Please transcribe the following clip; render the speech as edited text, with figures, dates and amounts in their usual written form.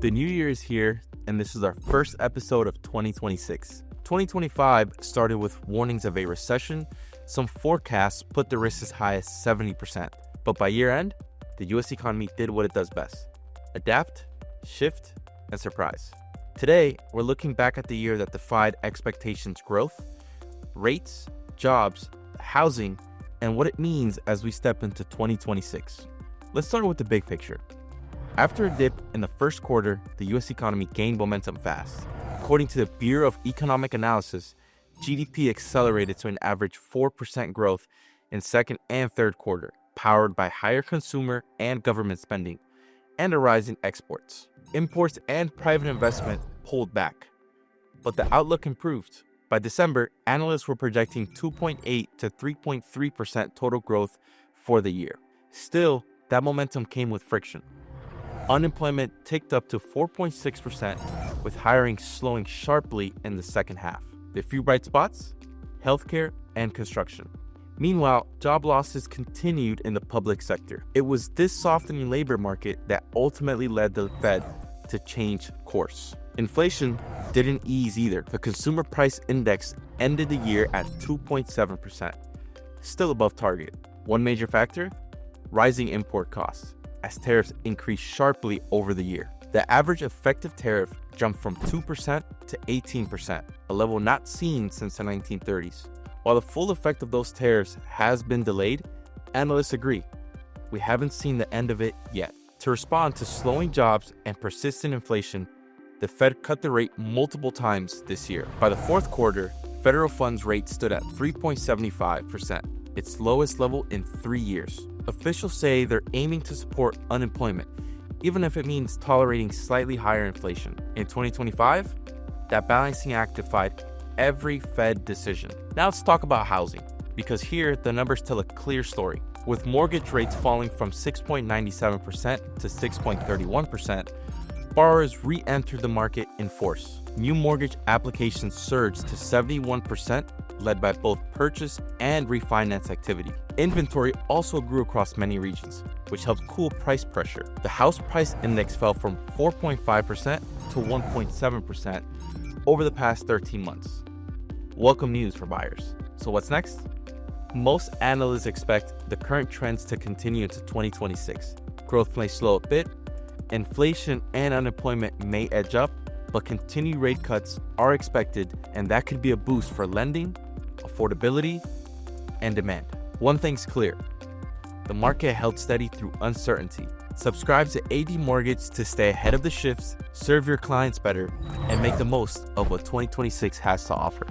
The new year is here, and this is our first episode of 2026. 2025 started with warnings of a recession. Some forecasts put the risk as high as 70%. But by year end, the US economy did what it does best: adapt, shift, and surprise. Today, we're looking back at the year that defied expectations: growth, rates, jobs, housing, and what it means as we step into 2026. Let's start with the big picture. After a dip in the first quarter, the US economy gained momentum fast. According to the Bureau of Economic Analysis, GDP accelerated to an average 4% growth in second and third quarter, powered by higher consumer and government spending and a rise in exports. Imports and private investment pulled back, but the outlook improved. By December, analysts were projecting 2.8 to 3.3% total growth for the year. Still, that momentum came with friction. Unemployment ticked up to 4.6%, with hiring slowing sharply in the second half. The few bright spots: healthcare and construction. Meanwhile, job losses continued in the public sector. It was this softening labor market that ultimately led the Fed to change course. Inflation didn't ease either. The consumer price index ended the year at 2.7%, still above target. One major factor: rising import costs, as tariffs increased sharply over the year. The average effective tariff jumped from 2% to 18%, a level not seen since the 1930s. While the full effect of those tariffs has been delayed, analysts agree we haven't seen the end of it yet. To respond to slowing jobs and persistent inflation, the Fed cut the rate multiple times this year. By the fourth quarter, federal funds rate stood at 3.75%, its lowest level in 3 years. Officials say they're aiming to support unemployment, even if it means tolerating slightly higher inflation. In 2025, that balancing act defied every Fed decision. Now let's talk about housing, because here the numbers tell a clear story. With mortgage rates falling from 6.97% to 6.31%, borrowers re-entered the market in force. New mortgage applications surged to 71%, led by both purchase and refinance activity. Inventory also grew across many regions, which helped cool price pressure. The house price index fell from 4.5% to 1.7% over the past 13 months. Welcome news for buyers. So what's next? Most analysts expect the current trends to continue into 2026. Growth may slow a bit, inflation and unemployment may edge up, but continued rate cuts are expected, and that could be a boost for lending, affordability, and demand. One thing's clear: the market held steady through uncertainty. Subscribe to AD Mortgage to stay ahead of the shifts, serve your clients better, and make the most of what 2026 has to offer.